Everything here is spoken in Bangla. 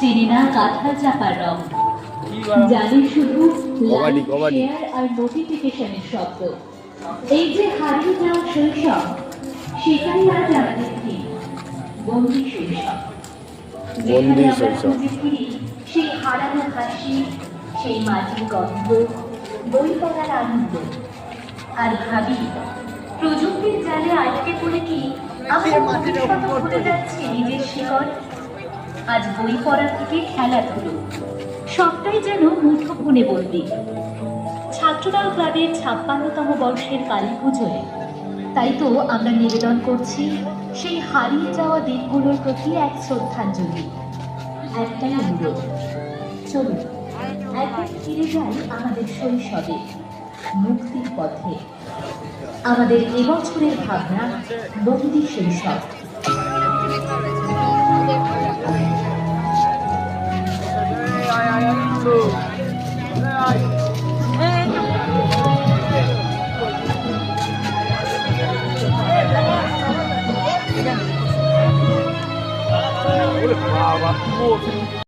চিনি না কাঁঠাল চাপার রং, জানি শুধু শেয়ার আর নোটিফিকেশনের শব্দ। এই যে হারিয়ে যাওয়া শৈশব, সেটাই আজ আমাদের দিন বন্দি শৈশব। যেখানে আমরা খুঁজে ফিরি সেই হারানো হাসি, সেই মাটির গন্ধ, বই পড়ার আনন্দ। আর ভাবি, প্রযুক্তির জালে আটকে পড়ে কি আমরা ভবিষ্যৎ ভুলে যাচ্ছি নিজের শিকড়? আজ বই পড়া থেকে খেলাধুলো সবটাই যেন মুঠোফোনে বন্দী। ছাত্রদল ক্লাবের ৫৬তম বর্ষের কালী পুজোয় তাই তো আমরা নিবেদন করছি সেই হারিয়ে যাওয়া দিনগুলোর প্রতি এক শ্রদ্ধাঞ্জলি। একটাই অনুরোধ, চলুন একবার ফিরে যাই আমাদের শৈশবে, মুক্তির পথে। আমাদের এবছরের ভাবনা বন্দি শৈশব। Brava!